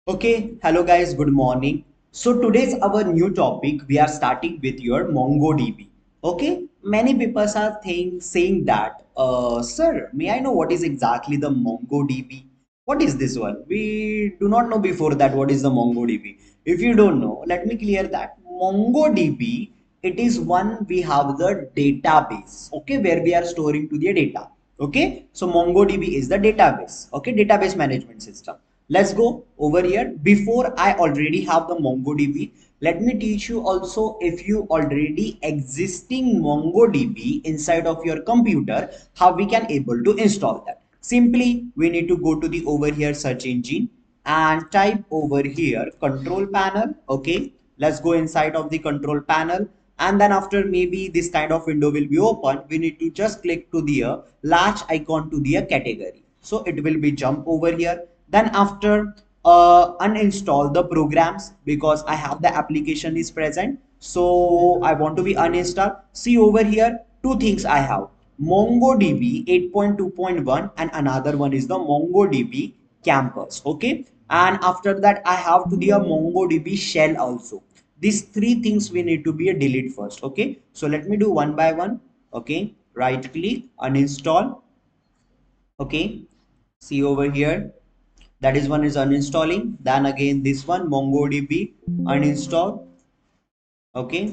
Okay, hello guys, good morning. So today's our new topic. We are starting with your MongoDB. Okay, many people are saying that, sir, may I know what is exactly the MongoDB? What is this one? We do not know before that what is the MongoDB. If you don't know, let me clear that. MongoDB, it is one we have the database. Okay, where we are storing to the data. Okay, so MongoDB is the database. Okay, database management system. Let's go over here. Before I already have the MongoDB, let me teach you also if you already existing MongoDB inside of your computer, how we can able to install that. Simply, we need to go to the over here search engine and type over here control panel. Okay, let's go inside of the control panel, and then after maybe this kind of window will be open. We need to just click to the large icon to the category, so it will be jump over here. Then after uninstall the programs because I have the application is present, so I want to be uninstall. See over here two things I have: MongoDB 8.2.1 and another one is the MongoDB campus. Okay, and after that I have to the MongoDB shell also. These three things we need to be a delete first. Okay, so let me do one by one. Okay, right click, uninstall. Okay, see over here, that is one is uninstalling. Then again this one MongoDB uninstall. Okay,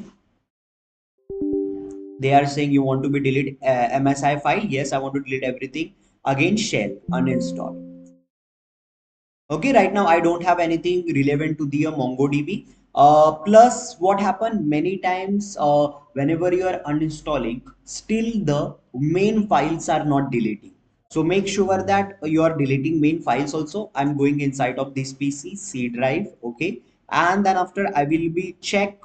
they are saying you want to be delete MSI file. Yes, I want to delete everything. Again shell uninstall. Okay, right now I don't have anything relevant to the MongoDB. Plus, what happened many times whenever you are uninstalling, still the main files are not deleting. So make sure that you are deleting main files also. I'm going inside of this PC, C drive, okay, and then after I will be check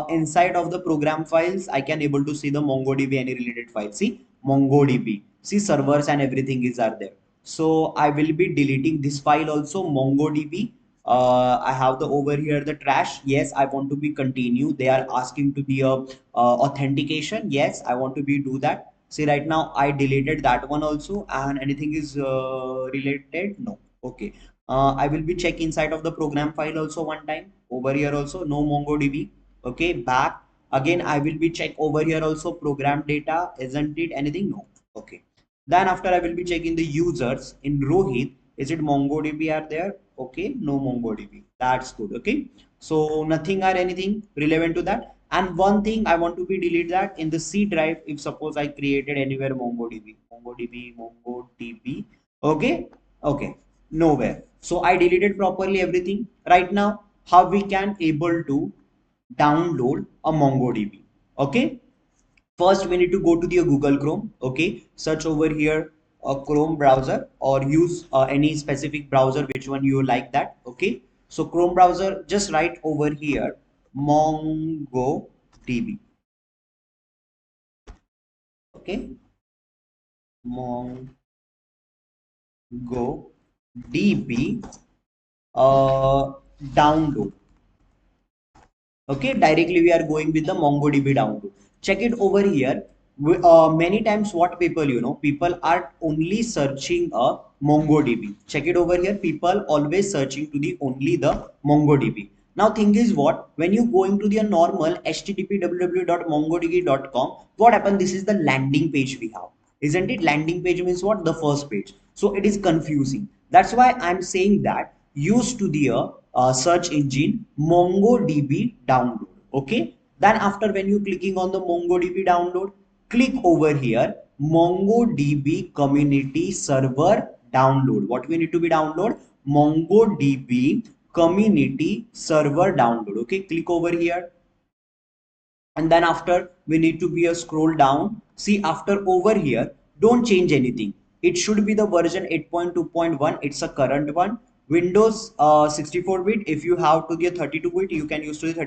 inside of the program files. I can able to see the MongoDB any related file. See MongoDB, see servers and everything is are there. So I will be deleting this file also, MongoDB. I have the over here the trash. Yes, I want to be continue. They are asking to be authentication. Yes, I want to be do that. See right now I deleted that one also, and anything is related? No. Okay. I will be check inside of the program file also one time. Over here also no MongoDB. Okay, back again. I will be check over here also program data. Isn't it anything? No. Okay. Then after I will be checking the users in Rohit. Is it MongoDB are there? Okay, no MongoDB. That's good. Okay. So nothing or anything relevant to that. And one thing I want to be delete that in the C drive. If suppose I created anywhere MongoDB. Okay. Okay. Nowhere. So I deleted properly everything. Right now, how we can able to download a MongoDB. Okay. First, we need to go to the Google Chrome. Okay, search over here a Chrome browser or use any specific browser, which one you like that. Okay, so Chrome browser, just write over here MongoDB. Okay, MongoDB download. Okay, directly we are going with the MongoDB download. Check it over here. Many times what people, people are only searching a MongoDB. Check it over here, people always searching to the only the MongoDB. Now thing is what, when you going to the normal http www.mongodb.com, what happened, this is the landing page we have, isn't it? Landing page means what, the first page, so it is confusing. That's why I'm saying that use to the search engine MongoDB download. Okay, then after when you clicking on the MongoDB download, click over here MongoDB community server download. What we need to be download? MongoDB community server download. Okay, click over here, and then after we need to be a scroll down. See after over here, don't change anything. It should be the version 8.2.1. It's a current one. Windows 64-bit. If you have to the 32-bit, you can use to the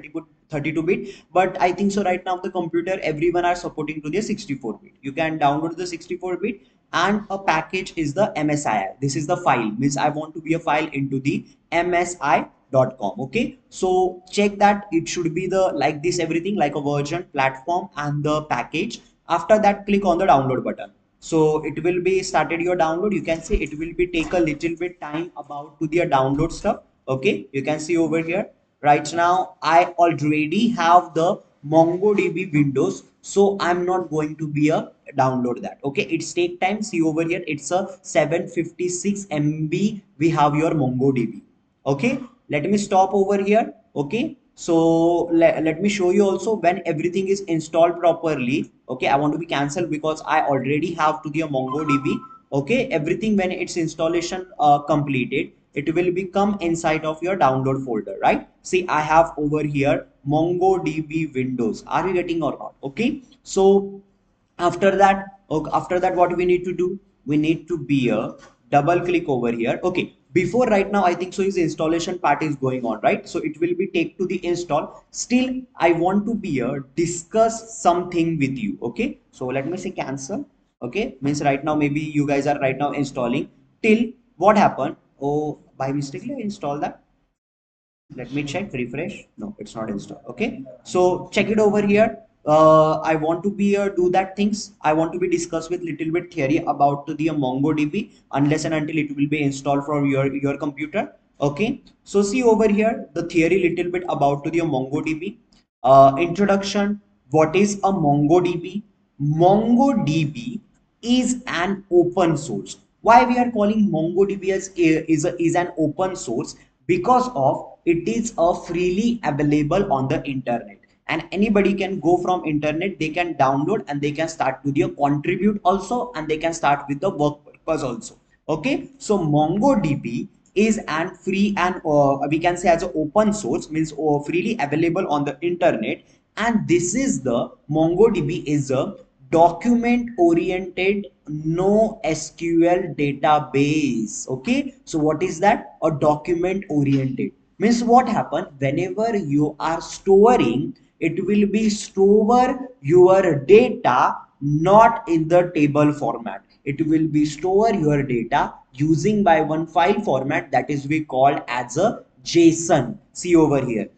32-bit, but I think so right now the computer everyone are supporting to the 64-bit. You can download the 64-bit, and a package is the MSI. This is the file, means I want to be a file into the MSI.com. Okay, so check that it should be the like this everything, like a version, platform, and the package. After that, click on the download button, so it will be started your download. You can say it will be take a little bit time about to the download stuff. Okay, you can see over here. Right now, I already have the MongoDB Windows, so I'm not going to be a download that. Okay, it's take time. See over here, it's a 756 MB. We have your MongoDB. Okay, let me stop over here. Okay, so let me show you also when everything is installed properly. Okay, I want to be cancelled because I already have to the MongoDB. Okay, everything when its installation completed, it will become inside of your download folder, right? See, I have over here MongoDB Windows. Are you getting or not? Okay, so after that what we need to do, we need to be a double click over here. Okay, before right now I think so is installation part is going on, right? So it will be take to the install. Still I want to be a discuss something with you. Okay, so let me say cancel. Okay, means right now maybe you guys are right now installing till what happened. Oh, by mistake I install that. Let me check, refresh. No, it's not installed. Okay, so check it over here. I want to be do that things. I want to be discuss with little bit theory about the MongoDB unless and until it will be installed from your computer. Okay, so see over here the theory little bit about to the MongoDB. Introduction. What is a MongoDB? MongoDB is an open source. Why we are calling MongoDB as is an open source? Because of it is a freely available on the internet, and anybody can go from internet, they can download and they can start to the contribute also, and they can start with the work purpose also. Okay, so MongoDB is an free and we can say as an open source, means freely available on the internet. And this is the MongoDB is a document oriented NoSQL database. Okay, so what is that? A document oriented means what happen whenever you are storing, it will be store your data not in the table format. It will be store your data using by one file format that is we called as a JSON. See over here,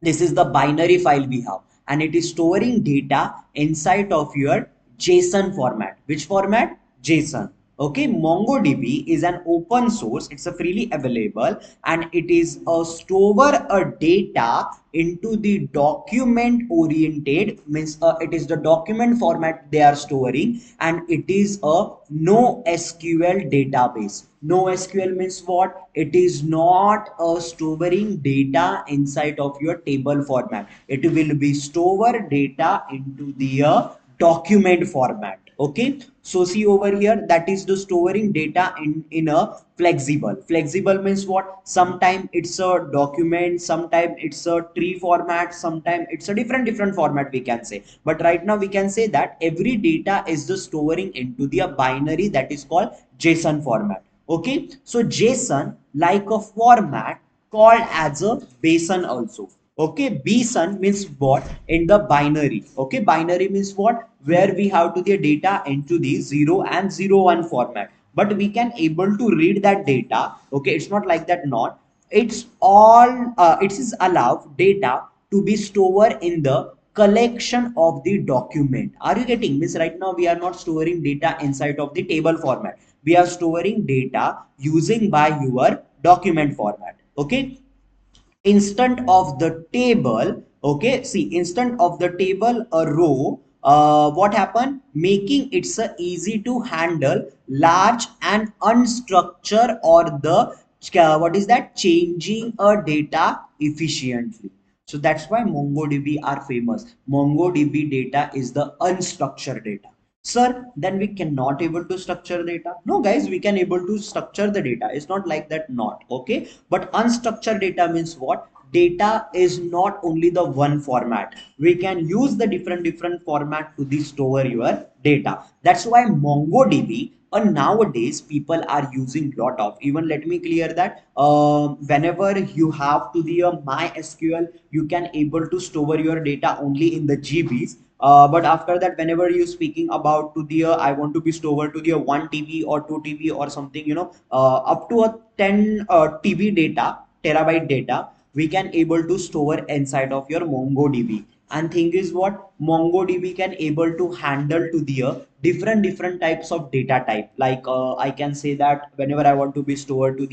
this is the binary file we have, and it is storing data inside of your JSON format. Which format? JSON. Okay, MongoDB is an open source, it's a freely available, and it is a store a data into the document oriented, means it is the document format they are storing, and it is a NoSQL database. NoSQL means what? It is not a storing data inside of your table format. It will be store data into the document format. Okay, so see over here, that is the storing data in a flexible means what? Sometime it's a document, sometime it's a tree format, sometime it's a different format we can say. But right now we can say that every data is the storing into the binary that is called JSON format. Okay, so JSON like a format called as a basin also. Okay, bson means what? In the binary. Okay, binary means what? Where we have to the data into the 0 and 0 1 format, but we can able to read that data. Okay, it's not like that, not it's all it is allowed data to be stored in the collection of the document. Are you getting? Means right now we are not storing data inside of the table format, we are storing data using by your document format. Okay, instant of the table. Okay, see, instant of the table a row. What happened? Making it's easy to handle large and unstructured or the what is that, changing a data efficiently. So that's why MongoDB are famous. MongoDB data is the unstructured data. Sir, then we cannot able to structure data. No guys, we can able to structure the data. It's not like that, not okay. But unstructured data means what? Data is not only the one format. We can use the different format to the store your data. That's why MongoDB nowadays people are using lot of. Even let me clear that whenever you have to the MySQL, you can able to store your data only in the GBs. But after that, whenever you speaking about to the I want to be stored to the 1 TB or 2 TB or something, up to a 10 TB data, terabyte data, we can able to store inside of your MongoDB. And thing is what? MongoDB can able to handle to the different types of data type. Like I can say that whenever I want to be stored to the